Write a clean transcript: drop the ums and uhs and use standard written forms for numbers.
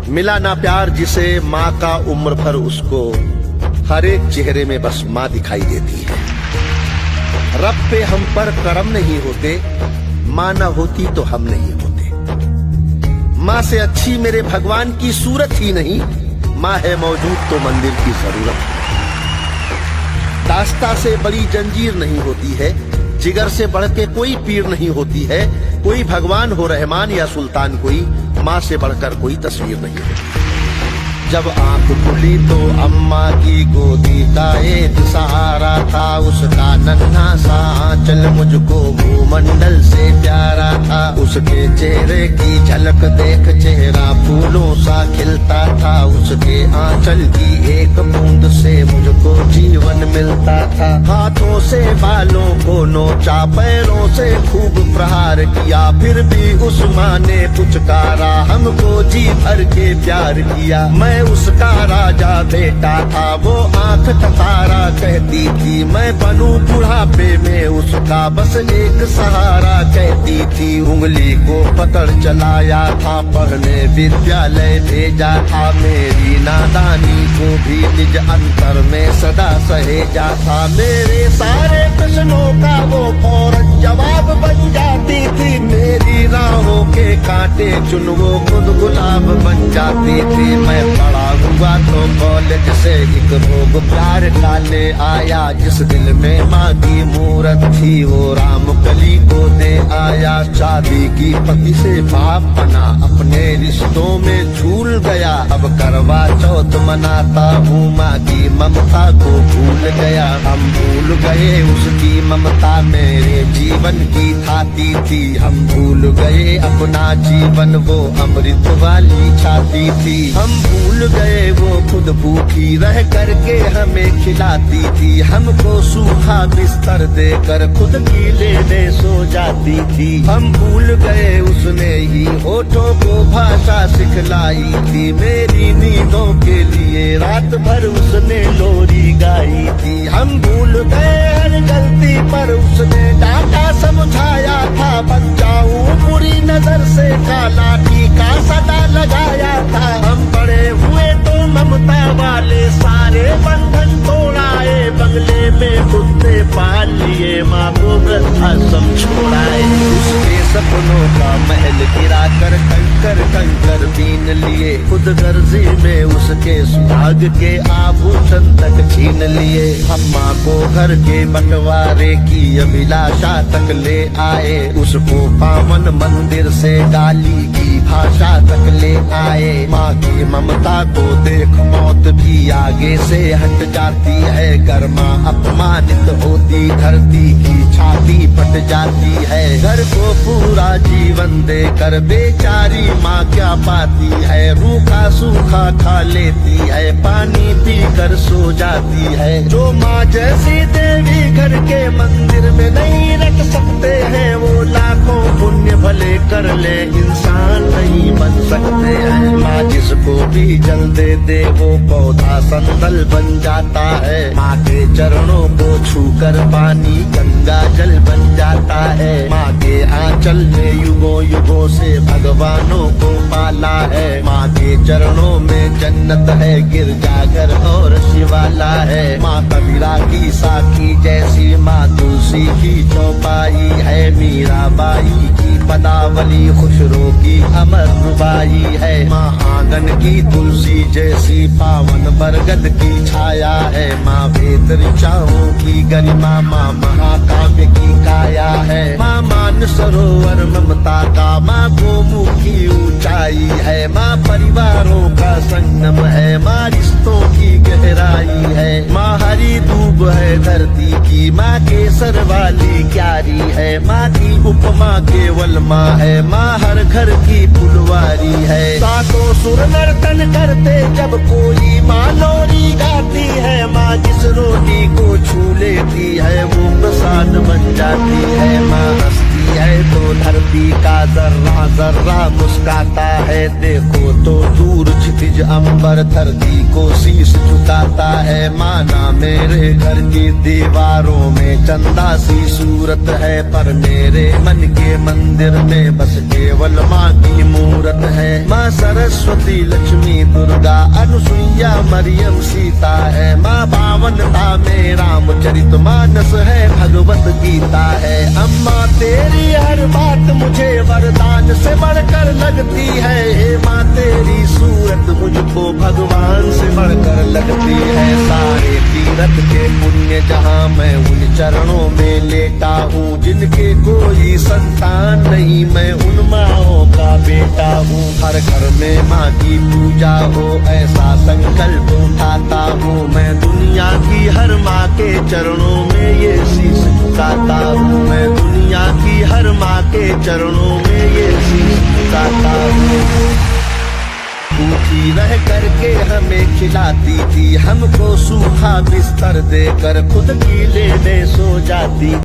मिला ना प्यार जिसे माँ का उम्र भर उसको, हर एक चेहरे में बस माँ दिखाई देती है। रब पे हम पर करम नहीं होते, माँ न होती तो हम नहीं होते। माँ से अच्छी मेरे भगवान की सूरत ही नहीं, माँ है मौजूद तो मंदिर की जरूरत है। दास्ता से बड़ी जंजीर नहीं होती है, जिगर से बढ़ के कोई पीर नहीं होती है। कोई भगवान हो रहमान या सुल्तान कोई, माँ से बढ़कर कोई तस्वीर नहीं होती। जब आंख खुली तो अम्मा की गोदी का एक सहारा था, उसका नन्हा सा आंचल मुझको भूमंडल से प्यारा था। उसके चेहरे की झलक देख चेहरा फूलों सा खिलता था, उसके आंचल की एक बूंद से मुझको जीवन मिलता था। हाथों से बालों को नोचा, पैरों से खूब प्रहार किया, फिर भी उस माँ ने पुचकारा, हमको जी भर के प्यार किया। मैं उसका राजा बेटा था, वो आंख टकारा कहती थी, मैं बनूं बुढ़ापे में उसका बस एक सहारा कहती थी। उंगली को पकड़ चलाया था, पढ़ने विद्यालय भेजा था, मेरी नादानी को भी निज अंतर में सदा सहेजा था। मेरे सारे प्रश्नों का वो फौरन जवाब बन जाती थी, मेरी राहों के कांटे चुन वो खुद गुलाब बन जाती थी। मैं बड़ा हुआ तो कॉलेज से एक रोग प्यार का ले आया, जिस दिल में माँ की मूरत थी वो राम कली को दे आया। शादी की पति से बाप बना, अपने रिश्तों में झूल गया, अब करवा चौथ मनाता हूँ, माँ की ममता को भूल गया। हम भूल गए उसकी ममता मेरे जीवन की थाती थी, हम भूल गए अपना जीवन वो अमृत वाली छाती थी। हम भूल गए वो खुद भूखी रह करके हमें खिलाती थी, हमको सूखा बिस्तर देकर खुद की लेने सो जाती थी। हम भूल गए उसने ही होठों को भाषा सिखलाई थी, मेरी नींदों के लिए रात भर उसने लोरी गाई थी। हम भूल गए हर गलती पर उसने डांटा समझाया था, बचाऊं बुरी नजर से काला टीका सदा लगाया था। हम बड़े हुए तो ममता वाले सारे बंधन तोड़ाए, बंगले में कुत्ते पाल लिए, माँ को वृद्धाश्रम छोड़ाए। उसके सपनों का महल गिरा कर कंकर कंकर बीन लिए, खुद गर्जी में उसके सुहाग के आभूषण तक छीन लिए। अम्मा को घर के बंटवारे की अभिलाषा तक ले आए, उसको पावन मंदिर से गाली की भाषा तक ले आए। माँ की ममता को देख मौत भी आगे से हट जाती है, गर्मा अपमानित होती धरती की छाती फट जाती है। घर को पूरा जीवन देकर बेचारी माँ क्या पाती है, रूखा सूखा खा लेती है, पानी पी कर सो जाती है। जो माँ जैसी देवी घर के मंदिर में नहीं रख सकते हैं, वो लाखों पुण्य भले कर ले इंसान नहीं बन सकते हैं। माँ जिसको भी जल दे दे वो पौधा संदल बन जाता है, माँ के चरणों को छूकर पानी गंगा जल बन जाता है। माँ के आंचल में युगों युगों से भगवानों को पाला है, माँ के चरणों में जन्नत है, गिरजाघर और शिवाला है। माँ कबीरा की साखी जैसी माँ तुलसी की चौपाई है, मीराबाई की पदावली खुशरो की अमर रुबाई है। माँ आंगन की तुलसी जैसी पावन बरगद की छाया है, माँ वेद ऋचाओं की गरिमा, माँ महाकाव्य की काया है। माँ मान सरोवर ममता का, माँ गोमुख की ऊंचाई है, माँ परिवारों का संगम है, माँ रिश्तों की गहराई है। माँ हरी दूब है धरती की, माँ केसर वाली क्यारी है, माँ की उपमा केवल माँ है, माँ हर घर की फुलवारी है। सातों सुर नर्तन करते जब कोई माँ लोरी गाती है, माँ जिस रोटी को छू लेती है वो प्रसाद बन जाती है। माँ हंसती है तो धरती का जर्रा जर्रा मुस्काता है। देखो तो दूर क्षितिज अंबर धरती को शीश झुकाता है। माना मेरे घर की दीवारों में चंदा सी सूरत है, पर मेरे मन के मंदिर में बस केवल माँ की मूरत है। माँ सरस्वती लक्ष्मी दुर्गा अनुसुईया मरियम सीता है। माँ पावनता में रामचरित मानस है, भगवत गीता है। अम्मा तेरी हर बात मुझे वरदान से बढ़कर लगती है। हे माँ तेरी सूरत मुझको भगवान से बढ़कर लगती है। सारे तीरथ के पुण्य जहाँ मैं उन चरणों में लेटा हूँ। जिनके कोई संतान नहीं मैं उन माँओं का बेटा हूँ। हर घर में माँ की पूजा हो ऐसा संकल्प उठाता हूँ। मैं दुनिया की हर माँ के चरणों में ये शीश झुकाता हूँ। मैं दुनिया की हर माँ के चरणों में ये शीश झुकाता हूँ। भूखी रह करके हमें खिलाती थी, हमको सूखा बिस्तर देकर खुद गीले में सो जाती।